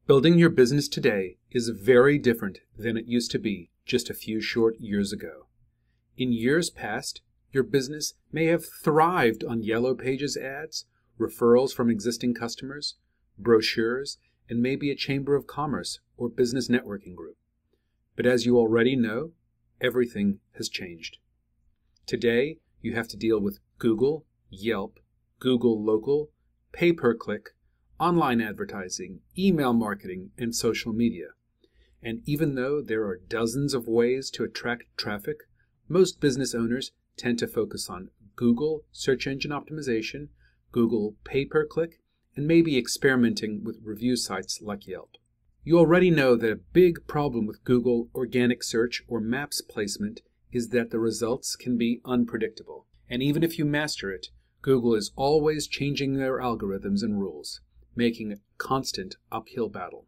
Building your business today is very different than it used to be just a few short years ago. In years past, your business may have thrived on Yellow Pages ads, referrals from existing customers, brochures, and maybe a chamber of commerce or business networking group. But as you already know, everything has changed. Today, you have to deal with Google, Yelp, Google Local, pay-per-click, online advertising, email marketing, and social media. And even though there are dozens of ways to attract traffic, most business owners tend to focus on Google search engine optimization, Google pay-per-click, and maybe experimenting with review sites like Yelp. You already know that a big problem with Google organic search or Maps placement is that the results can be unpredictable. And even if you master it, Google is always changing their algorithms and rules, making a constant uphill battle.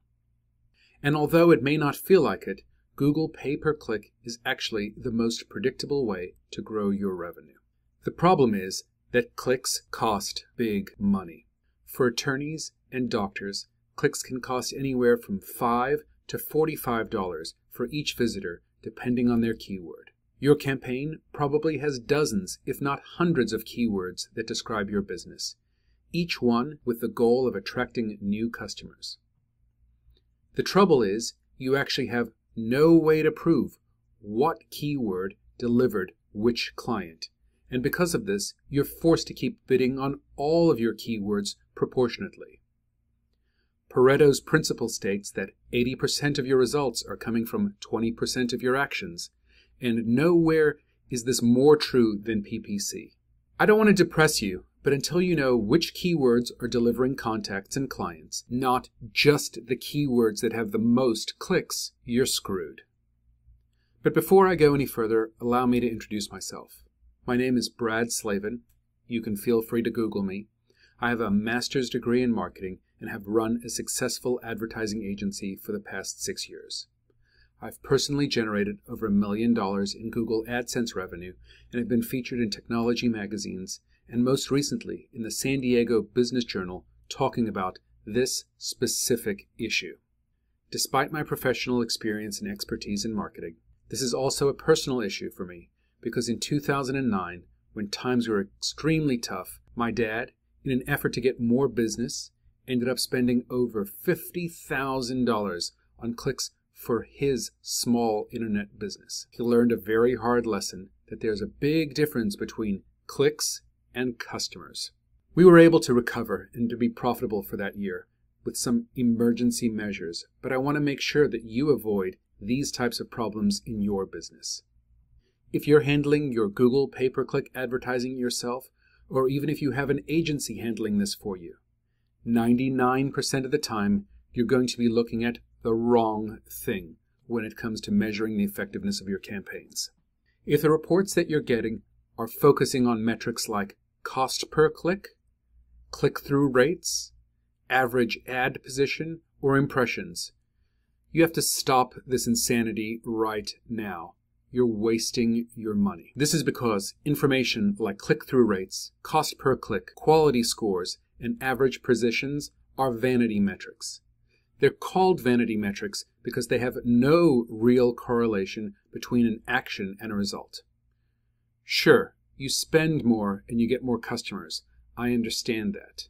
And although it may not feel like it, Google pay-per-click is actually the most predictable way to grow your revenue. The problem is that clicks cost big money. For attorneys and doctors, clicks can cost anywhere from $5 to $45 for each visitor, depending on their keyword. Your campaign probably has dozens, if not hundreds of keywords that describe your business, each one with the goal of attracting new customers. The trouble is, you actually have no way to prove what keyword delivered which client, and because of this, you're forced to keep bidding on all of your keywords proportionately. Pareto's principle states that 80% of your results are coming from 20% of your actions, and nowhere is this more true than PPC. I don't want to depress you, but until you know which keywords are delivering contacts and clients, not just the keywords that have the most clicks, you're screwed. But before I go any further, allow me to introduce myself. My name is Brad Slavin. You can feel free to Google me. I have a master's degree in marketing and have run a successful advertising agency for the past 6 years. I've personally generated over $1 million in Google AdSense revenue and have been featured in technology magazines and most recently in the San Diego Business Journal talking about this specific issue. Despite my professional experience and expertise in marketing, this is also a personal issue for me because in 2009, when times were extremely tough, my dad, in an effort to get more business, ended up spending over $50,000 on clicks for his small internet business. He learned a very hard lesson that there's a big difference between clicks and customers. We were able to recover and to be profitable for that year with some emergency measures, but I want to make sure that you avoid these types of problems in your business. If you're handling your Google pay-per-click advertising yourself, or even if you have an agency handling this for you, 99% of the time you're going to be looking at the wrong thing when it comes to measuring the effectiveness of your campaigns. If the reports that you're getting are focusing on metrics like cost per click, click-through rates, average ad position, or impressions, you have to stop this insanity right now. You're wasting your money. This is because information like click-through rates, cost per click, quality scores, and average positions are vanity metrics. They're called vanity metrics because they have no real correlation between an action and a result. Sure, you spend more and you get more customers. I understand that.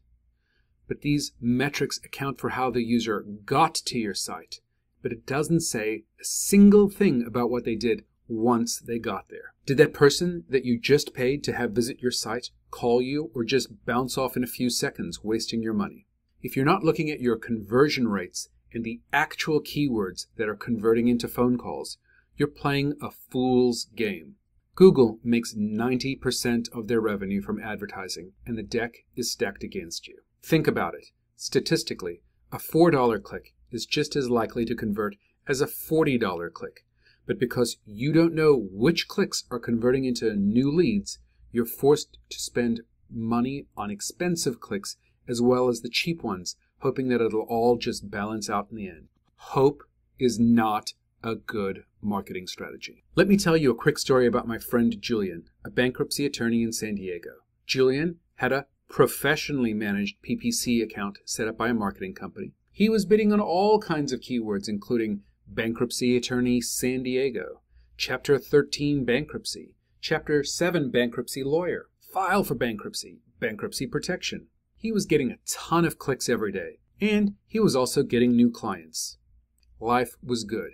But these metrics account for how the user got to your site, but it doesn't say a single thing about what they did once they got there. Did that person that you just paid to have visit your site call you or just bounce off in a few seconds, wasting your money? If you're not looking at your conversion rates and the actual keywords that are converting into phone calls, you're playing a fool's game. Google makes 90% of their revenue from advertising, and the deck is stacked against you. Think about it. Statistically, a $4 click is just as likely to convert as a $40 click. But because you don't know which clicks are converting into new leads, you're forced to spend money on expensive clicks as well as the cheap ones, hoping that it'll all just balance out in the end. Hope is not a good marketing strategy. Let me tell you a quick story about my friend Julian, a bankruptcy attorney in San Diego. Julian had a professionally managed PPC account set up by a marketing company. He was bidding on all kinds of keywords, including bankruptcy attorney San Diego, Chapter 13 bankruptcy, Chapter 7 bankruptcy lawyer, file for bankruptcy, bankruptcy protection. He was getting a ton of clicks every day, and he was also getting new clients. Life was good.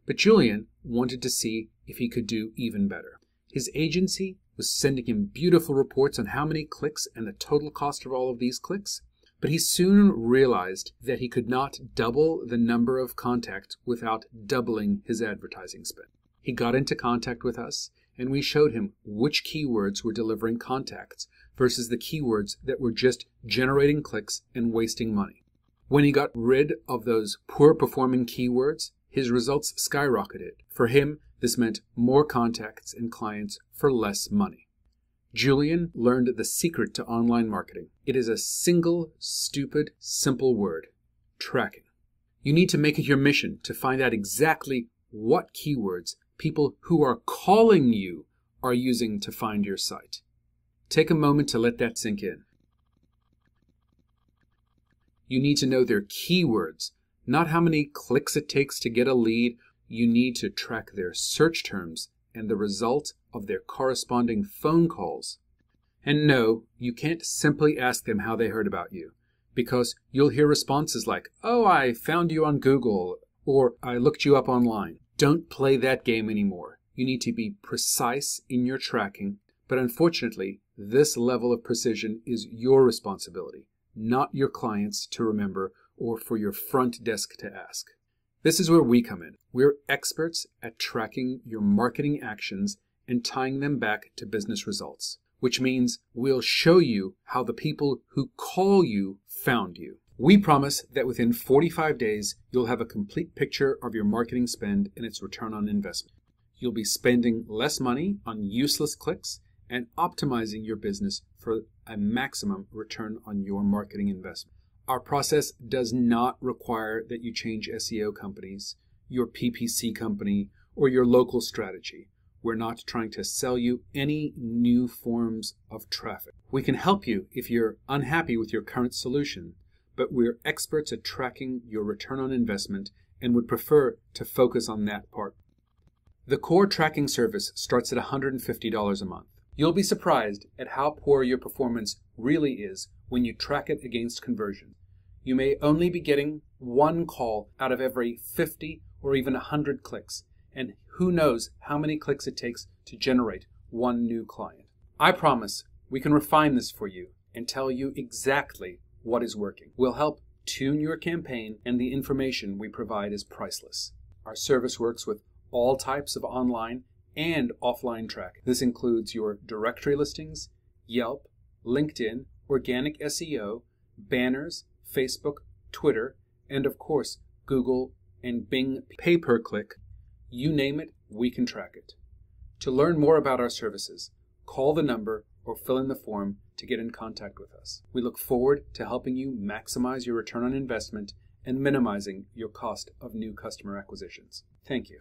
But Julian wanted to see if he could do even better. His agency was sending him beautiful reports on how many clicks and the total cost of all of these clicks, but he soon realized that he could not double the number of contacts without doubling his advertising spend. He got into contact with us, and we showed him which keywords were delivering contacts versus the keywords that were just generating clicks and wasting money. When he got rid of those poor performing keywords, his results skyrocketed. For him, this meant more contacts and clients for less money. Julian learned the secret to online marketing. It is a single, stupid, simple word: tracking. You need to make it your mission to find out exactly what keywords people who are calling you are using to find your site. Take a moment to let that sink in. You need to know their keywords, not how many clicks it takes to get a lead. You need to track their search terms and the result of their corresponding phone calls. And no, you can't simply ask them how they heard about you, because you'll hear responses like, "Oh, I found you on Google," or "I looked you up online." Don't play that game anymore. You need to be precise in your tracking, but unfortunately, this level of precision is your responsibility, not your clients to remember or for your front desk to ask. This is where we come in. We're experts at tracking your marketing actions and tying them back to business results, which means we'll show you how the people who call you found you. We promise that within 45 days, you'll have a complete picture of your marketing spend and its return on investment. You'll be spending less money on useless clicks and optimizing your business for a maximum return on your marketing investment. Our process does not require that you change SEO companies, your PPC company, or your local strategy. We're not trying to sell you any new forms of traffic. We can help you if you're unhappy with your current solution, but we're experts at tracking your return on investment and would prefer to focus on that part. The core tracking service starts at $150 a month. You'll be surprised at how poor your performance really is when you track it against conversion. You may only be getting one call out of every 50 or even 100 clicks, and who knows how many clicks it takes to generate one new client. I promise we can refine this for you and tell you exactly what is working. We'll help tune your campaign, and the information we provide is priceless. Our service works with all types of online and offline tracking. This includes your directory listings, Yelp, LinkedIn, organic SEO, banners, Facebook, Twitter, and of course, Google and Bing pay-per-click. You name it, we can track it. To learn more about our services, call the number or fill in the form to get in contact with us. We look forward to helping you maximize your return on investment and minimizing your cost of new customer acquisitions. Thank you.